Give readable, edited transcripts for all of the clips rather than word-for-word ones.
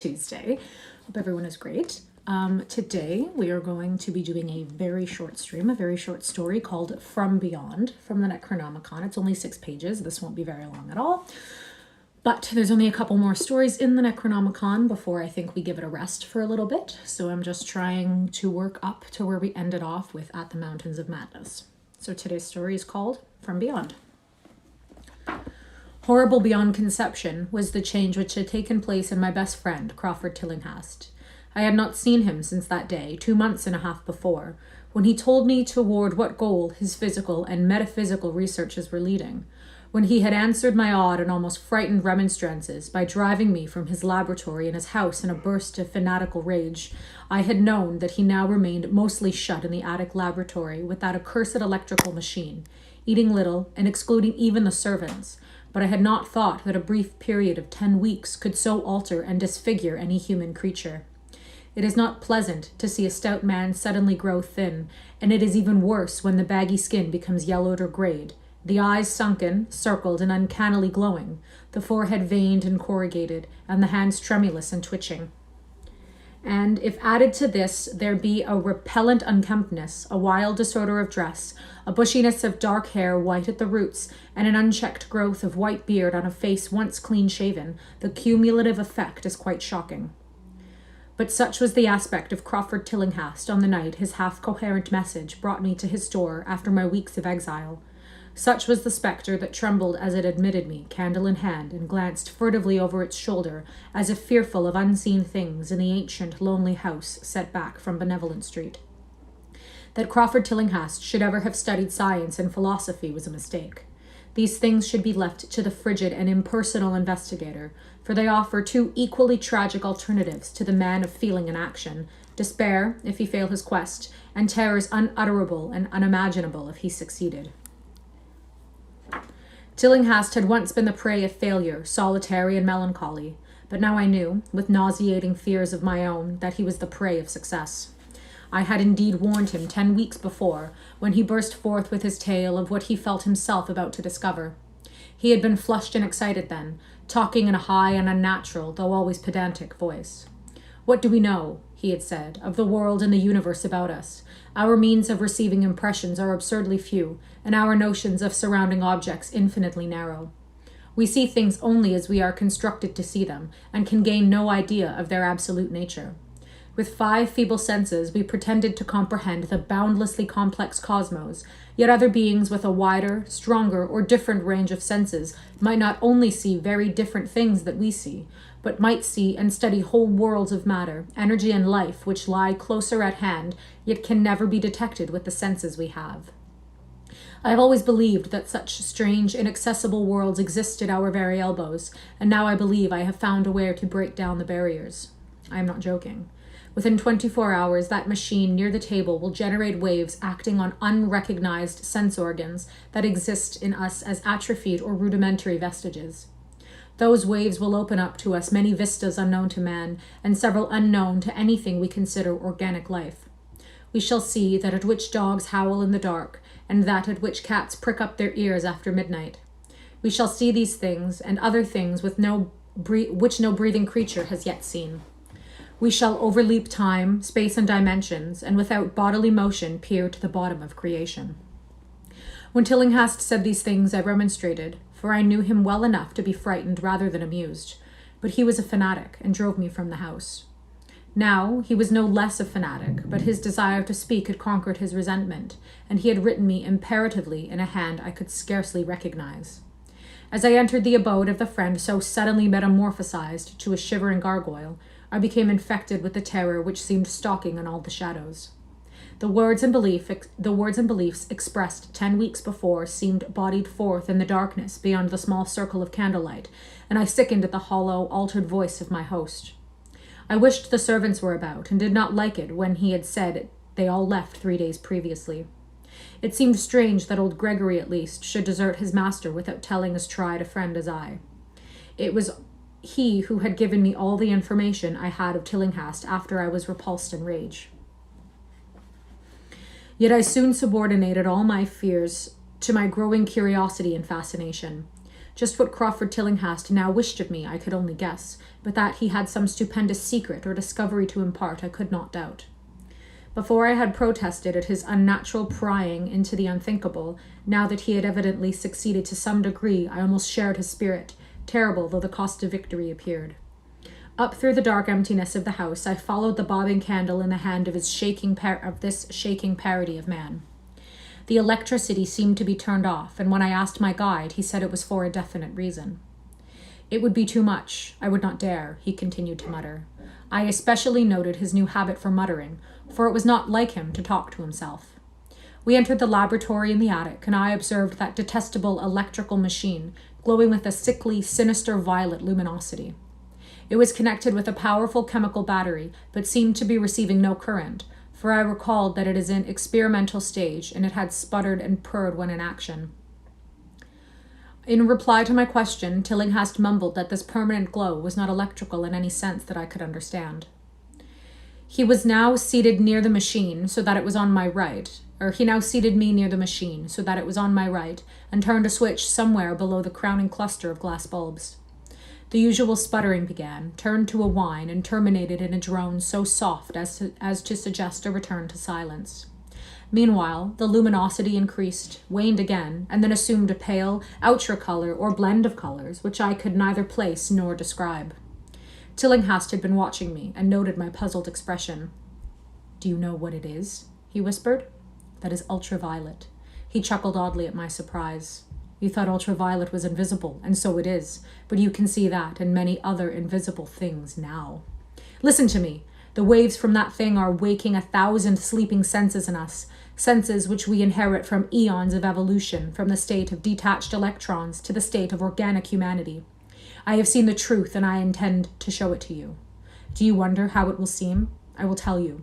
Tuesday. Hope everyone is great. Today we are going to be doing a very short stream, a very short story called From Beyond from the Necronomicon. It's only 6 pages. This won't be very long at all. But there's only a couple more stories in the Necronomicon before I think we give it a rest for a little bit. So I'm just trying to work up to where we ended off with At the Mountains of Madness. So today's story is called From Beyond. Horrible beyond conception was the change which had taken place in my best friend, Crawford Tillingast. I had not seen him since that day, 2 months and a half before, when he told me toward what goal his physical and metaphysical researches were leading, when he had answered my odd and almost frightened remonstrances by driving me from his laboratory and his house in a burst of fanatical rage. I had known that he now remained mostly shut in the attic laboratory with that accursed electrical machine, eating little and excluding even the servants, but I had not thought that a brief period of 10 weeks could so alter and disfigure any human creature. It is not pleasant to see a stout man suddenly grow thin, and it is even worse when the baggy skin becomes yellowed or grayed, the eyes sunken, circled, and uncannily glowing, the forehead veined and corrugated, and the hands tremulous and twitching. And if added to this there be a repellent unkemptness, a wild disorder of dress, a bushiness of dark hair white at the roots, and an unchecked growth of white beard on a face once clean-shaven, the cumulative effect is quite shocking. But such was the aspect of Crawford Tillingast on the night his half-coherent message brought me to his door after my weeks of exile. Such was the spectre that trembled as it admitted me, candle in hand, and glanced furtively over its shoulder, as if fearful of unseen things in the ancient, lonely house set back from Benevolent Street. That Crawford Tillingast should ever have studied science and philosophy was a mistake. These things should be left to the frigid and impersonal investigator, for they offer two equally tragic alternatives to the man of feeling and action: despair, if he fail his quest, and terrors unutterable and unimaginable if he succeeded. Tillingast had once been the prey of failure, solitary and melancholy, but now I knew, with nauseating fears of my own, that he was the prey of success. I had indeed warned him 10 weeks before, when he burst forth with his tale of what he felt himself about to discover. He had been flushed and excited then, talking in a high and unnatural, though always pedantic, voice. "What do we know," he had said, "of the world and the universe about us? Our means of receiving impressions are absurdly few, and our notions of surrounding objects infinitely narrow. We see things only as we are constructed to see them, and can gain no idea of their absolute nature. With 5 feeble senses, we pretended to comprehend the boundlessly complex cosmos, yet other beings with a wider, stronger, or different range of senses might not only see very different things that we see, but might see and study whole worlds of matter, energy, and life which lie closer at hand, yet can never be detected with the senses we have. I have always believed that such strange, inaccessible worlds exist at our very elbows, and now I believe I have found a way to break down the barriers. I am not joking. Within 24 hours, that machine near the table will generate waves acting on unrecognized sense organs that exist in us as atrophied or rudimentary vestiges. Those waves will open up to us many vistas unknown to man, and several unknown to anything we consider organic life. We shall see that at which dogs howl in the dark, and that at which cats prick up their ears after midnight. We shall see these things, and other things which no breathing creature has yet seen. We shall overleap time, space, and dimensions, and without bodily motion peer to the bottom of creation." When Tillingast said these things, I remonstrated, for I knew him well enough to be frightened rather than amused, but he was a fanatic and drove me from the house. Now he was no less a fanatic, but his desire to speak had conquered his resentment, and he had written me imperatively in a hand I could scarcely recognize. As I entered the abode of the friend so suddenly metamorphosized to a shivering gargoyle, I became infected with the terror which seemed stalking on all the shadows. The words and beliefs expressed 10 weeks before seemed bodied forth in the darkness beyond the small circle of candlelight, and I sickened at the hollow, altered voice of my host. I wished the servants were about, and did not like it when he had said they all left 3 days previously. It seemed strange that old Gregory, at least, should desert his master without telling as tried a friend as I. It was he who had given me all the information I had of Tillingast after I was repulsed in rage. Yet I soon subordinated all my fears to my growing curiosity and fascination. Just what Crawford Tillingast now wished of me I could only guess, but that he had some stupendous secret or discovery to impart I could not doubt. Before I had protested at his unnatural prying into the unthinkable, now that he had evidently succeeded to some degree, I almost shared his spirit, terrible though the cost of victory appeared. Up through the dark emptiness of the house, I followed the bobbing candle in the hand of this shaking parody of man. The electricity seemed to be turned off, and when I asked my guide, he said it was for a definite reason. It would be too much. I would not dare, he continued to mutter. I especially noted his new habit for muttering, for it was not like him to talk to himself. We entered the laboratory in the attic, and I observed that detestable electrical machine, glowing with a sickly, sinister violet luminosity. It was connected with a powerful chemical battery, but seemed to be receiving no current, for I recalled that it is in experimental stage, and it had sputtered and purred when in action. In reply to my question, Tillingast mumbled that this permanent glow was not electrical in any sense that I could understand. He now seated me near the machine so that it was on my right, and turned a switch somewhere below the crowning cluster of glass bulbs. The usual sputtering began, turned to a whine, and terminated in a drone so soft as to suggest a return to silence. Meanwhile, the luminosity increased, waned again, and then assumed a pale, outre color or blend of colors, which I could neither place nor describe. Tillingast had been watching me and noted my puzzled expression. "Do you know what it is?" he whispered. "That is ultraviolet." He chuckled oddly at my surprise. "You thought ultraviolet was invisible, and so it is, but you can see that and many other invisible things now. Listen to me. The waves from that thing are waking 1,000 sleeping senses in us, senses which we inherit from eons of evolution, from the state of detached electrons to the state of organic humanity. I have seen the truth, and I intend to show it to you. Do you wonder how it will seem? I will tell you."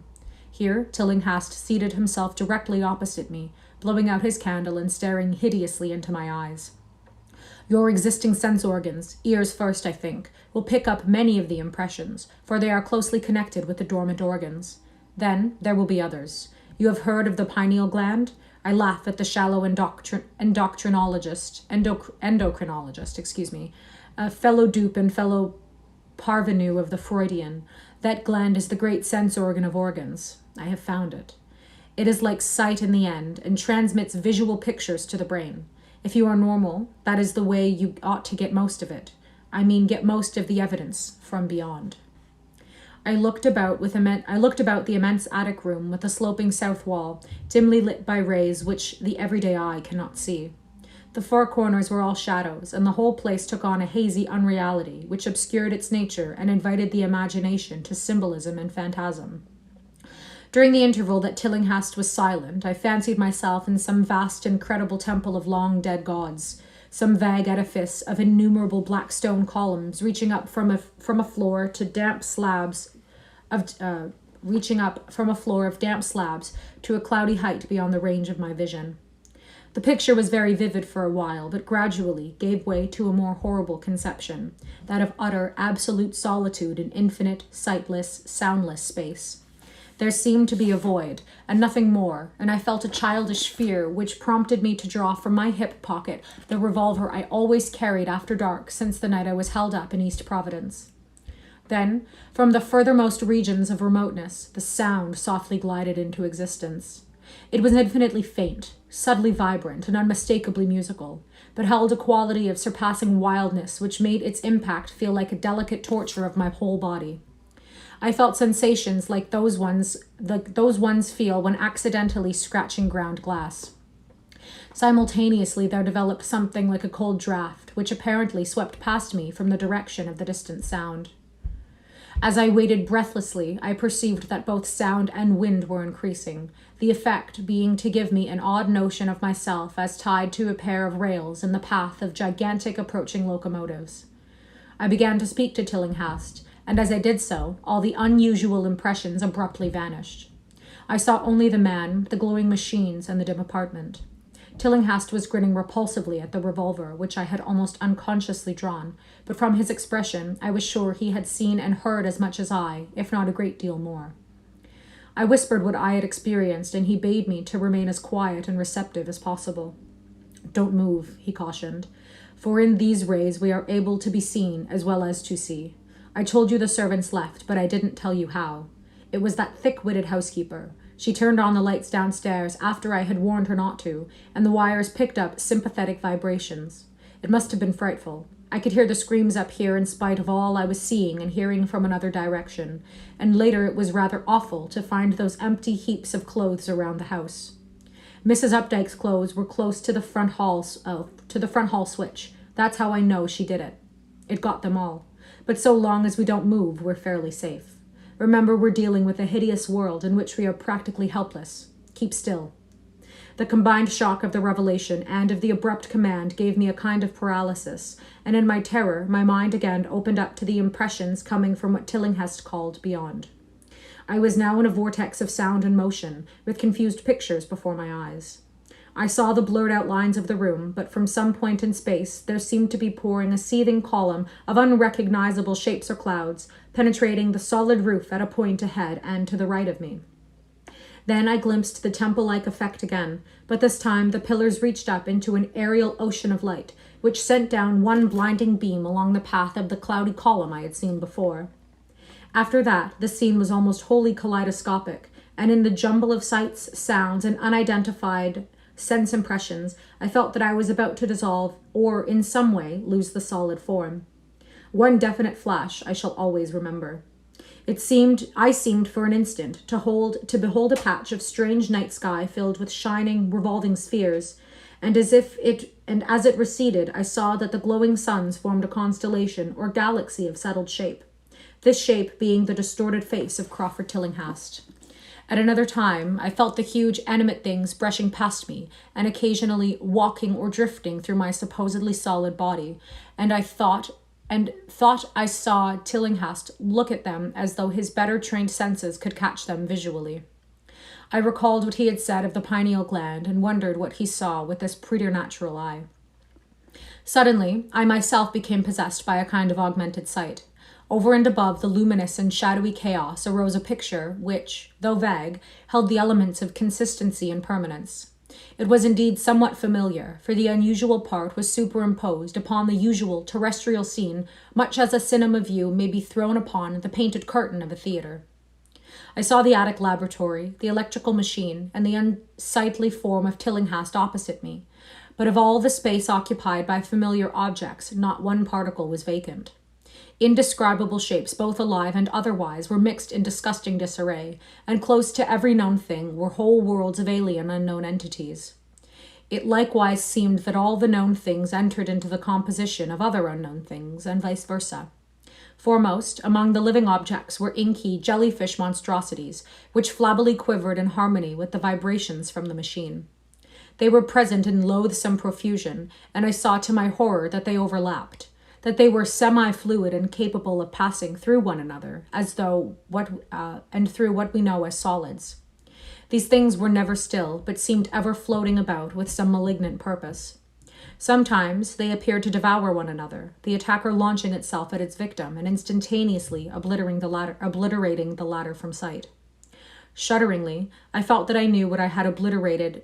Here, Tillingast seated himself directly opposite me, blowing out his candle and staring hideously into my eyes. "Your existing sense organs, ears first, I think, will pick up many of the impressions, for they are closely connected with the dormant organs. Then there will be others. You have heard of the pineal gland? I laugh at the shallow endocrinologist, a fellow dupe and fellow parvenu of the Freudian. That gland is the great sense organ of organs. I have found it. It is like sight in the end, and transmits visual pictures to the brain. If you are normal, that is the way you ought to get most of it. I mean, get most of the evidence from beyond." I looked about the immense attic room with the sloping south wall, dimly lit by rays which the everyday eye cannot see. The four corners were all shadows, and the whole place took on a hazy unreality, which obscured its nature and invited the imagination to symbolism and phantasm. During the interval that Tillingast was silent, I fancied myself in some vast, incredible temple of long-dead gods, some vague edifice of innumerable black stone columns reaching up from a floor of damp slabs to a cloudy height beyond the range of my vision. The picture was very vivid for a while, but gradually gave way to a more horrible conception, that of utter, absolute solitude in infinite, sightless, soundless space. There seemed to be a void, and nothing more, and I felt a childish fear which prompted me to draw from my hip pocket the revolver I always carried after dark since the night I was held up in East Providence. Then, from the furthermost regions of remoteness, the sound softly glided into existence. It was infinitely faint, subtly vibrant, and unmistakably musical, but held a quality of surpassing wildness which made its impact feel like a delicate torture of my whole body. I felt sensations like those ones feel when accidentally scratching ground glass. Simultaneously, there developed something like a cold draft, which apparently swept past me from the direction of the distant sound. As I waited breathlessly, I perceived that both sound and wind were increasing, the effect being to give me an odd notion of myself as tied to a pair of rails in the path of gigantic approaching locomotives. I began to speak to Tillingast, and as I did so, all the unusual impressions abruptly vanished. I saw only the man, the glowing machines, and the dim apartment. Tillingast was grinning repulsively at the revolver, which I had almost unconsciously drawn, but from his expression I was sure he had seen and heard as much as I, if not a great deal more. I whispered what I had experienced, and he bade me to remain as quiet and receptive as possible. "Don't move," he cautioned. For in these rays we are able to be seen as well as to see. I told you the servants left, but I didn't tell you how. It was that thick-witted housekeeper. She turned on the lights downstairs after I had warned her not to, and the wires picked up sympathetic vibrations. It must have been frightful. I could hear the screams up here in spite of all I was seeing and hearing from another direction, and later it was rather awful to find those empty heaps of clothes around the house. Mrs. Updike's clothes were close to the front hall switch. That's how I know she did it. It got them all. But so long as we don't move, we're fairly safe. Remember, we're dealing with a hideous world in which we are practically helpless. Keep still. The combined shock of the revelation and of the abrupt command gave me a kind of paralysis, and in my terror, my mind again opened up to the impressions coming from what Tillingast called beyond. I was now in a vortex of sound and motion, with confused pictures before my eyes. I saw the blurred outlines of the room, but from some point in space there seemed to be pouring a seething column of unrecognizable shapes or clouds, penetrating the solid roof at a point ahead and to the right of me. Then I glimpsed the temple-like effect again, but this time the pillars reached up into an aerial ocean of light, which sent down one blinding beam along the path of the cloudy column I had seen before. After that, the scene was almost wholly kaleidoscopic, and in the jumble of sights, sounds, and unidentified sense impressions, I felt that I was about to dissolve or, in some way, lose the solid form. One definite flash I shall always remember. I seemed for an instant to behold a patch of strange night sky filled with shining, revolving spheres, and as it receded, I saw that the glowing suns formed a constellation or galaxy of settled shape, this shape being the distorted face of Crawford Tillingast. At another time, I felt the huge animate things brushing past me and occasionally walking or drifting through my supposedly solid body, and I thought I saw Tillingast look at them as though his better trained senses could catch them visually. I recalled what he had said of the pineal gland and wondered what he saw with this preternatural eye. Suddenly, I myself became possessed by a kind of augmented sight. Over and above the luminous and shadowy chaos arose a picture which, though vague, held the elements of consistency and permanence. It was indeed somewhat familiar, for the unusual part was superimposed upon the usual terrestrial scene, much as a cinema view may be thrown upon the painted curtain of a theatre. I saw the attic laboratory, the electrical machine, and the unsightly form of Tillingast opposite me, but of all the space occupied by familiar objects, not one particle was vacant. Indescribable shapes, both alive and otherwise, were mixed in disgusting disarray, and close to every known thing were whole worlds of alien unknown entities. It likewise seemed that all the known things entered into the composition of other unknown things, and vice versa. Foremost, among the living objects were inky, jellyfish monstrosities, which flabbily quivered in harmony with the vibrations from the machine. They were present in loathsome profusion, and I saw to my horror that they overlapped, that they were semi-fluid and capable of passing through one another, and through what we know as solids. These things were never still, but seemed ever floating about with some malignant purpose. Sometimes they appeared to devour one another, the attacker launching itself at its victim and instantaneously obliterating the latter from sight. Shudderingly, I felt that I knew what had obliterated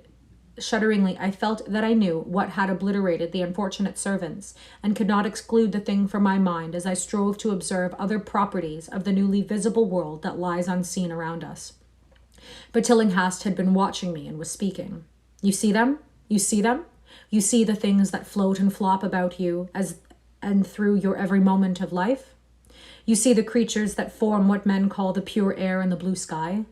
the unfortunate servants, and could not exclude the thing from my mind as I strove to observe other properties of the newly visible world that lies unseen around us. But Tillingast had been watching me and was speaking. You see them? You see them? You see the things that float and flop about you and through your every moment of life? You see the creatures that form what men call the pure air and the blue sky?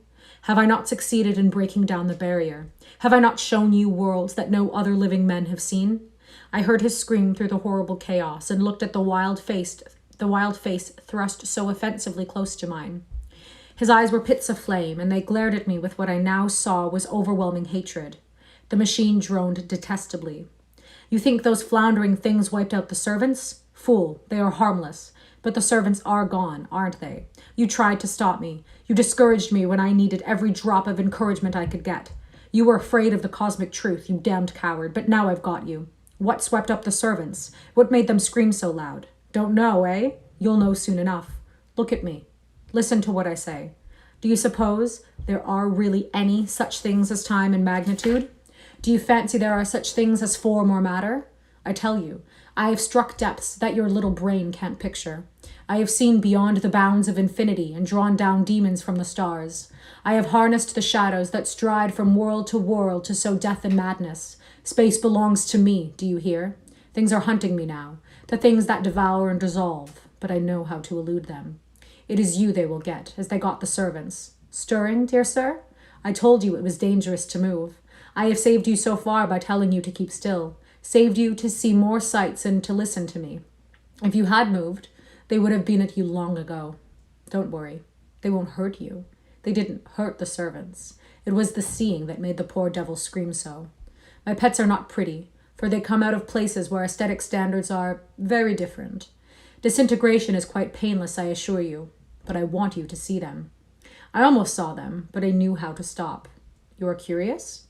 Have I not succeeded in breaking down the barrier? Have I not shown you worlds that no other living men have seen? I heard his scream through the horrible chaos and looked at the wild face thrust so offensively close to mine. His eyes were pits of flame, and they glared at me with what I now saw was overwhelming hatred. The machine droned detestably. You think those floundering things wiped out the servants? Fool, they are harmless. But the servants are gone, aren't they? You tried to stop me. You discouraged me when I needed every drop of encouragement I could get. You were afraid of the cosmic truth, you damned coward, but now I've got you. What swept up the servants? What made them scream so loud? Don't know, eh? You'll know soon enough. Look at me. Listen to what I say. Do you suppose there are really any such things as time and magnitude? Do you fancy there are such things as form or matter? I tell you, I have struck depths that your little brain can't picture. I have seen beyond the bounds of infinity and drawn down demons from the stars. I have harnessed the shadows that stride from world to sow death and madness. Space belongs to me, do you hear? Things are hunting me now, the things that devour and dissolve, but I know how to elude them. It is you they will get, as they got the servants. Stirring, dear sir? I told you it was dangerous to move. I have saved you so far by telling you to keep still, saved you to see more sights and to listen to me. If you had moved, they would have been at you long ago. Don't worry, they won't hurt you. They didn't hurt the servants. It was the seeing that made the poor devil scream so. My pets are not pretty, for they come out of places where aesthetic standards are very different. Disintegration is quite painless, I assure you, but I want you to see them. I almost saw them, but I knew how to stop. You are curious?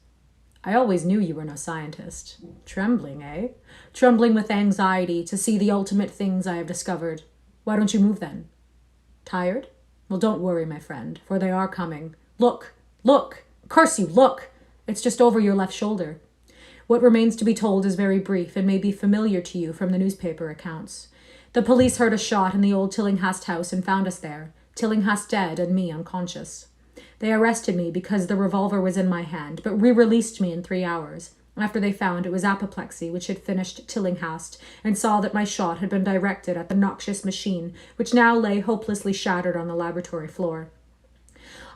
I always knew you were no scientist. Trembling, eh? Trembling with anxiety to see the ultimate things I have discovered. Why don't you move then? Tired? Well, don't worry, my friend, for they are coming. Look! Look! Curse you, look! It's just over your left shoulder. What remains to be told is very brief and may be familiar to you from the newspaper accounts. The police heard a shot in the old Tillingast house and found us there, Tillingast dead and me unconscious. They arrested me because the revolver was in my hand, but re-released me in 3 hours, after they found it was apoplexy which had finished Tillingast, and saw that my shot had been directed at the noxious machine, which now lay hopelessly shattered on the laboratory floor.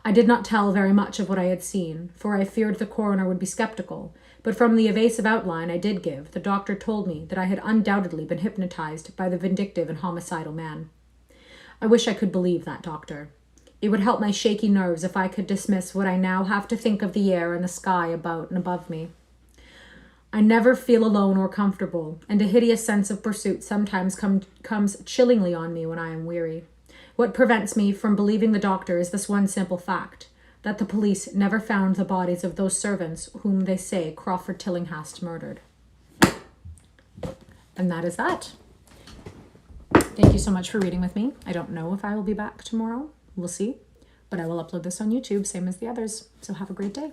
I did not tell very much of what I had seen, for I feared the coroner would be skeptical, but from the evasive outline I did give, the doctor told me that I had undoubtedly been hypnotized by the vindictive and homicidal man. I wish I could believe that, doctor. It would help my shaky nerves if I could dismiss what I now have to think of the air and the sky about and above me. I never feel alone or comfortable, and a hideous sense of pursuit sometimes comes chillingly on me when I am weary. What prevents me from believing the doctor is this one simple fact, that the police never found the bodies of those servants whom they say Crawford Tillingast murdered. And that is that. Thank you so much for reading with me. I don't know if I will be back tomorrow. We'll see. But I will upload this on YouTube, same as the others. So have a great day.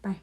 Bye.